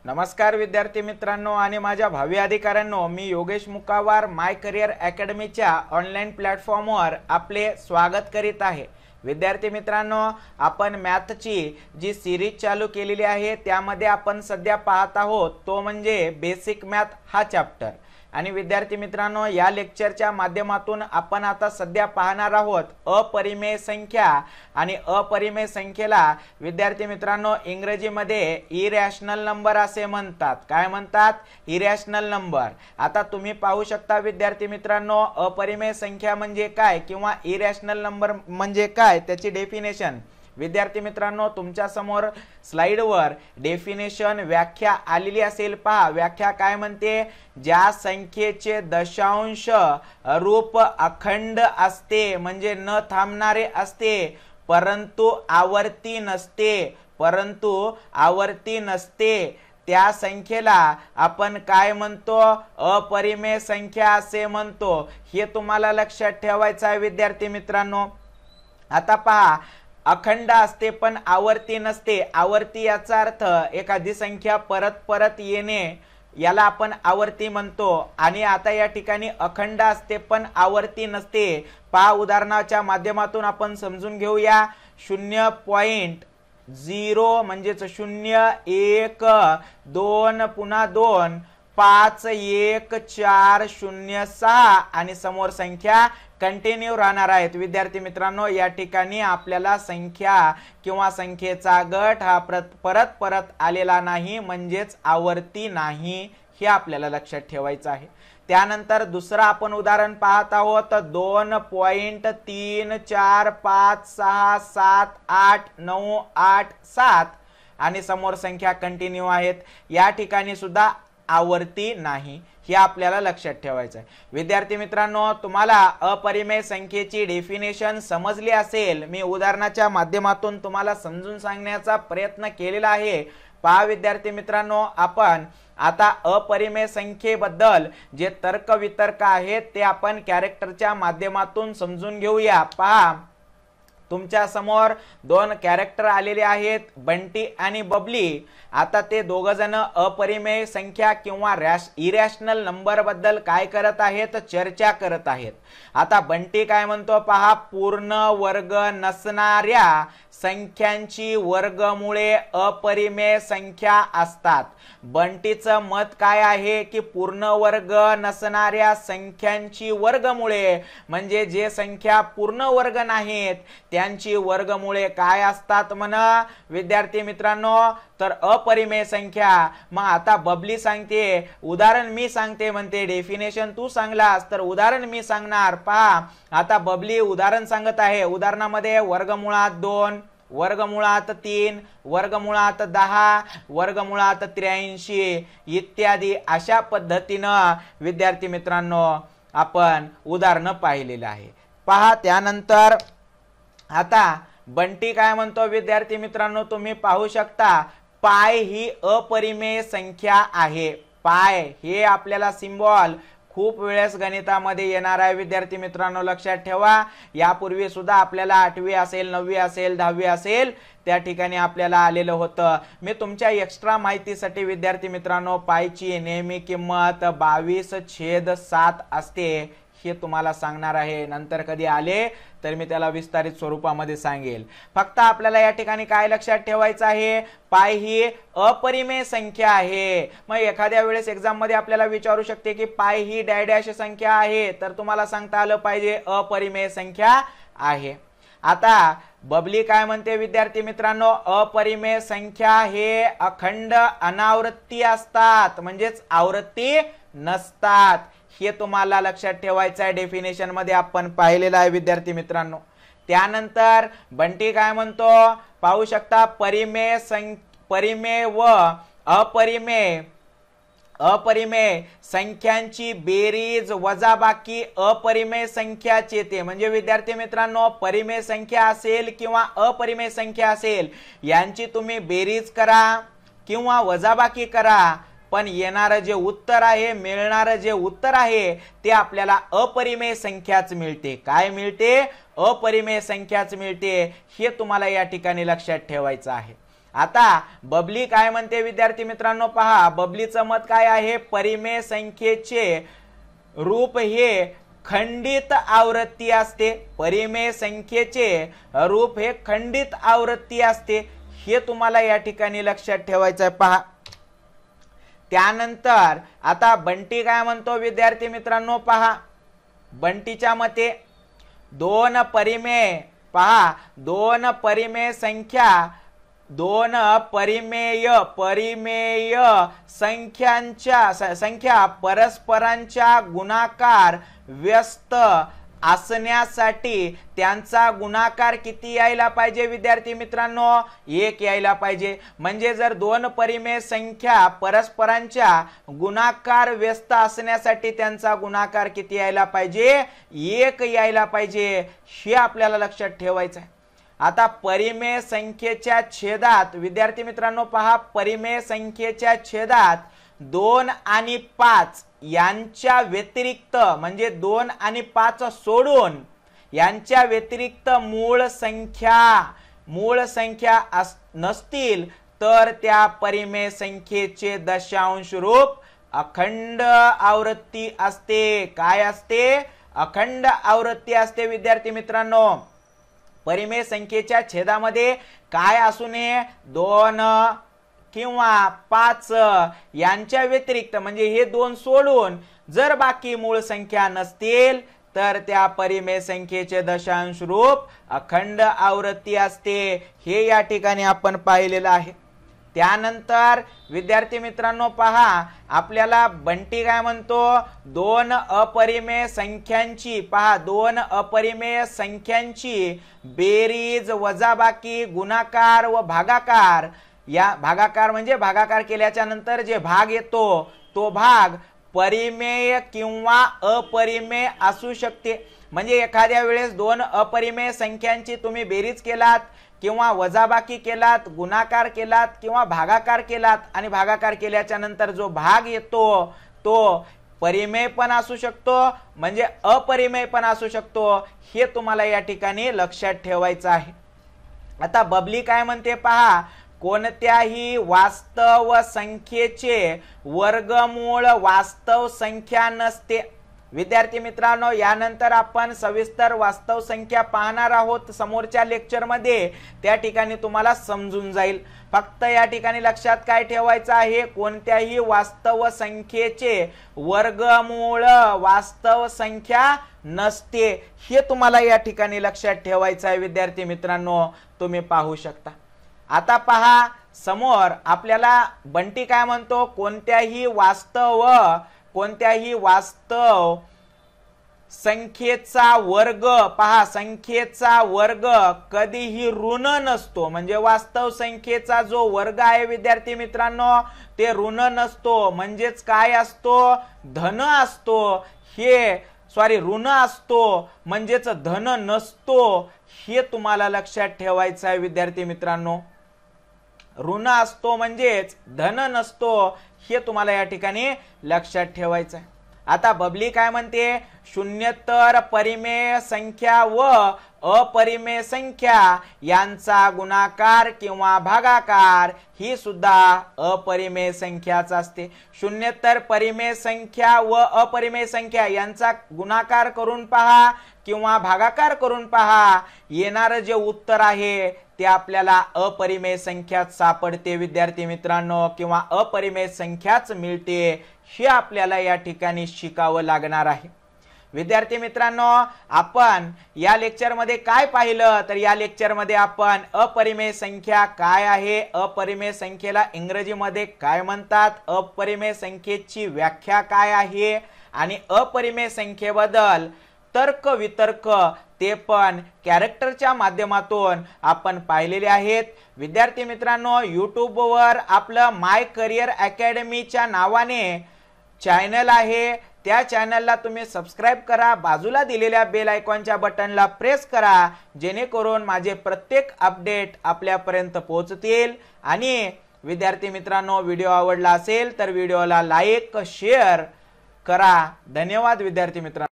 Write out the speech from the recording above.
नमस्कार विद्यार्थी मित्रांनो आणि माझ्या भावी अधिकाऱ्यांनो, मी योगेश मुकावार माय करियर अकॅडमीच्या ऑनलाईन प्लॅटफॉर्मवर आपले स्वागत करीत आहे। विद्यार्थी मित्रांनो, आपण मॅथची जी सिरीज चालू केलेली आहे त्यामध्ये आपण सध्या पाहत आहोत तो म्हणजे बेसिक मॅथ हा चॅप्टर। आणि विद्यार्थी मित्रांनो, या लेक्चरच्या माध्यमातून आपण आता सध्या पाहणार आहोत अपरिमेय संख्या। आणि अपरिमेय संख्येला विद्यार्थी मित्रांनो इंग्रजीमध्ये इरॅशनल नंबर असे म्हणतात। काय म्हणतात? Irrational number. आता तुम्ही पाहू शकता विद्यार्थी मित्रांनो, अपरिमेय संख्या म्हणजे काय किंवा इरॅशनल नंबर म्हणजे काय त्याची डेफिनेशन विद्यार्थी मित्रांनो तुमच्या समोर स्लाइडवर डेफिनेशन व्याख्या आलेली असेल। पहा व्याख्या काय म्हणते, ज्या संख्येचे दशांश रूप अखंड असते म्हणजे न थांबणारे असते परंतु आवर्ती नसते त्या संख्येला आपण काय म्हणतो? अपरिमेय संख्या असे म्हणतो। हे तुम्हाला लक्षात ठेवायचं आहे विद्यार्थी मित्रांनो। आता पहा, अखंड असते पण आवर्ती नसते। आवर्ती याचा अर्थ एखादी संख्या परत परत येणे, याला आपण आवर्ती म्हणतो। आणि आता या ठिकाणी अखंड असते पण आवर्ती नसते। पहा उदाहरणाच्या माध्यमातून आपण समजून घेऊया। 0.0 म्हणजेच 0 1 2 पुन्हा 2 5 1 4 0 6 आणि समोर संख्या कंटिन्यू राहणार आहेत। विद्यार्थी मित्रांनो, या ठिकाणी आपल्याला संख्या किंवा संख्येचा गट हा परत परत आलेला नाही म्हणजेच आवर्ती नाही, हे आपल्याला लक्षात ठेवायचं आहे। त्यानंतर दुसरा आपण उदाहरण पाहत आहोत 2.34567 आणि समोर संख्या कंटिन्यू आहेत। या ठिकाणी सुद्धा आवर्ती नाही, हे आपल्याला लक्षात ठेवायचं आहे। विद्यार्थी मित्रांनो, तुम्हाला अपरिमेय संख्येची डेफिनेशन समजली असेल। मी उदाहरणाच्या माध्यमातून तुम्हाला समजून सांगण्याचा प्रयत्न केलेला आहे। पहा विद्यार्थी मित्रांनो, आपण आता अपरिमेय संख्येबद्दल जे तर्क वितर्क आहेत ते आपण कॅरेक्टरच्या माध्यमातून समजून घेऊया। पहा तुमच्या समोर दोन कॅरेक्टर आलेले आहेत, बंटी आणि बबली। आता ते दोघ जण अपरिमेय संख्या किंवा इरॅशनल नंबर बद्दल काय करत आहेत? चर्चा करत आहेत। आता बंटी काय म्हणतो पहा, पूर्ण वर्ग नसणाऱ्या संख्यांची वर्गमुळे अपरिमेय संख्या असतात। बंटीचं मत काय आहे की पूर्ण वर्ग नसणाऱ्या संख्यांची वर्गमुळे म्हणजे जे संख्या पूर्ण वर्ग नाहीत त्यांची वर्गमुळे काय असतात म्हणा विद्यार्थी मित्रांनो? तर अपरिमेय संख्या। मग आता बबली सांगते, उदाहरण मी सांगते म्हणते, डेफिनेशन तू सांगलास तर उदाहरण मी सांगणार। पहा आता बबली उदाहरण सांगत आहे। उदाहरणामध्ये वर्गमुळात 2 वर्गमुळात 3 वर्गमुळात 10 वर्गमुळात 83 इत्यादी अशा पद्धतीनं विद्यार्थी मित्रांनो आपण उदाहरण पाहिलेलं आहे। पहा त्यानंतर आता बंटी काय म्हणतो विद्यार्थी मित्रांनो, तुम्ही पाहू शकता पाय ही अपरिमेय संख्या आहे। पाय हे आपल्याला सिंबॉल खूप वेळेस गणितामध्ये येणार आहे विद्यार्थी मित्रांनो, लक्षात ठेवा। यापूर्वी सुद्धा आपल्याला 8वी असेल 9वी असेल 10वी असेल त्या ठिकाणी आपल्याला आलेलं होतं। मी तुमच्या एक्स्ट्रा माहितीसाठी विद्यार्थी मित्रांनो पायची नेहमी किंमत 22/7 असते हे तुम्हाला सांगणार आहे। नंतर कधी आले तर मी त्याला विस्तारित स्वरूपामध्ये सांगेल। फक्त आपल्याला या ठिकाणी काय लक्षात ठेवायचं आहे, पाय ही अपरिमेय संख्या आहे। मग एखाद्या वेळेस एक्झाम मध्ये आपल्याला विचारू शकते की पाय ही डॅश संख्या आहे, तर तुम्हाला सांगता आलं पाहिजे अपरिमेय संख्या आहे। आता बबली काय म्हणते विद्यार्थी मित्रांनो, अपरिमेय संख्या हे अखंड अनावृत्ती असतात म्हणजेच आवृत्ती नसतात, हे तुम्हाला लक्षात ठेवायचं आहे। डेफिनेशन मध्ये आपण पाहिलेलं आहे विद्यार्थी मित्रांनो। त्यानंतर बंटी काय म्हणतो पाहू शकता, परिमेय व अपरिमेय संख्यांची बेरीज वजाबाकी अपरिमेय संख्याच येते। म्हणजे विद्यार्थी मित्रांनो परिमेय संख्या असेल किंवा अपरिमेय संख्या असेल यांची तुम्ही बेरीज करा किंवा वजाबाकी करा, पण येणारे जे उत्तर आहे मिळणारे जे उत्तर आहे ते आपल्याला अपरिमेय संख्याच मिळते। काय मिळते? अपरिमेय संख्याच मिळते, हे तुम्हाला या ठिकाणी लक्षात ठेवायचं आहे। आता बबली काय म्हणते विद्यार्थी मित्रांनो, पहा बबलीचं मत काय आहे, परिमेय संख्येचे रूप हे खंडित आवृत्ती असते, परिमेय संख्येचे रूप हे खंडित आवृत्ती असते, हे तुम्हाला या ठिकाणी लक्षात ठेवायचं आहे। पहा त्यानंतर आता बंटी काय म्हणतो विद्यार्थी मित्रांनो, पहा बंटीच्या मते दोन परिमेय, पहा दोन परिमेय संख्या परस्परांच्या गुणाकार व्यस्त असण्यासाठी त्यांचा गुणाकार किती यायला पाहिजे विद्यार्थी मित्रांनो, 1 यायला पाहिजे। म्हणजे जर दोन परिमेय संख्या परस्परांच्या गुणाकार व्यस्त असण्यासाठी त्यांचा गुणाकार किती यायला पाहिजे, 1 यायला पाहिजे, हे आपल्याला लक्षात ठेवायचं आहे। आता परिमेय संख्येच्या छेदात विद्यार्थी मित्रांनो, पहा परिमेय संख्येच्या छेदात 2 आणि 5 यांच्या व्यतिरिक्त, म्हणजे 2 आणि 5 सोडून यांच्या व्यतिरिक्त मूळ संख्या नसतील तर त्या परिमेय संख्येचे दशांश रूप अखंड आवृत्ती असते। काय असते, अखंड आवृत्ती असते विद्यार्थी मित्रांनो। परिमेय संख्येच्या छेदामध्ये काय असू नये, 2 किंवा 5 यांच्या व्यतिरिक्त, म्हणजे हे 2 सोडून जर बाकी मूळ संख्या नसतील तर त्या परिमेय संख्येचे दशांश रूप अखंड आवृत्ती असते, हे या ठिकाणी आपण पाहिलेलं आहे। त्यानंतर विद्यार्थी मित्रांनो, पहा आपल्याला बंटी काय म्हणतो, दोन अपरिमेय संख्यांची, पहा दोन अपरिमेय संख्यांची बेरीज वजाबाकी गुणाकार व भागाकार, या भागाकार म्हणजे भागाकार केल्याच्या नंतर जे भाग येतो तो भाग परिमेय किंवा अपरिमेय असू शकते। म्हणजे एखाद्या वेळेस दोन अपरिमेय संख्यांची तुम्ही बेरीज केलात किंवा वजाबाकी केलात, गुणाकार केलात किंवा भागाकार केलात, आणि भागाकार केल्याच्या नंतर जो भाग येतो तो परिमेय पण असू शकतो, म्हणजे अपरिमेय पण असू शकतो, हे तुम्हाला या ठिकाणी लक्षात ठेवायचं आहे। आता बबली काय म्हणते, पहा कोणत्याही वास्तव संख्येचे वर्गमूळ वास्तव संख्या नसते। विद्यार्थी मित्रांनो, यानंतर आपण सविस्तर वास्तव संख्या पाहणार आहोत समोरच्या लेक्चर मध्ये, त्या ठिकाणी तुम्हाला समजून जाईल। फक्त या ठिकाणी लक्षात काय ठेवायचं आहे, कोणत्याही वास्तव संख्येचे वर्गमूळ वास्तव संख्या नसते, हे तुम्हाला या ठिकाणी लक्षात ठेवायचं आहे विद्यार्थी मित्रांनो, तुम्ही पाहू शकता। आता पहा समोर आपल्याला बंटी काय म्हणतो, कोणत्याही वास्तव संख्येचा वर्ग, पहा संख्येचा वर्ग कधीही ऋण नसतो, म्हणजे वास्तव संख्येचा जो वर्ग आहे विद्यार्थी मित्रांनो ते ऋण नसतो, म्हणजेच काय असतो, धन असतो, ऋण असतो म्हणजेच धन नसतो, हे तुम्हाला लक्षात ठेवायचं आहे विद्यार्थी मित्रांनो। ऋण असतो म्हणजेच धन नसतो, हे तुम्हाला या ठिकाणी लक्षात ठेवायचं आहे। आता बबली काय म्हणते, शून्यतर परिमेय संख्या व अपरिमेय संख्या यांचा गुणाकार किंवा भागाकार ही सुद्धा अपरिमेय संख्याच असते। शून्यतर परिमेय संख्या व अपरिमेय संख्या यांचा गुणाकार करून पहा किंवा भागाकार करून पहा, येणारे जे उत्तर आहे ते आपल्याला अपरिमेय संख्यात सापडते विद्यार्थी मित्रांनो, किंवा अपरिमेय संख्याच मिळते, हे आपल्याला या ठिकाणी शिकावं लागणार आहे। विद्यार्थी मित्रांनो, आपण या लेक्चर मध्ये काय पाहिलं, तर या लेक्चर मध्ये आपण अपरिमेय संख्या काय आहे, अपरिमेय संख्येला इंग्रजीमध्ये काय म्हणतात, अपरिमेय संख्येची व्याख्या काय आहे, आणि अपरिमेय संख्येबद्दल तर्क वितर्क ते पण कॅरेक्टरच्या माध्यमातून आपण पाहिलेले आहेत। विद्यार्थी मित्रांनो, YouTube वर आपलं माय करियर अकॅडमीच्या नावाने चॅनल आहे, त्या चॅनलला तुम्ही सबस्क्राइब करा, बाजूला दिलेल्या बेल आयकॉनच्या बटनला प्रेस करा, जेणेकरून माझे प्रत्येक अपडेट आपल्यापर्यंत पोहोचतील। आणि विद्यार्थी मित्रांनो, व्हिडिओ आवडला असेल तर व्हिडिओला लाईक शेअर करा। धन्यवाद विद्यार्थी मित्रांनो।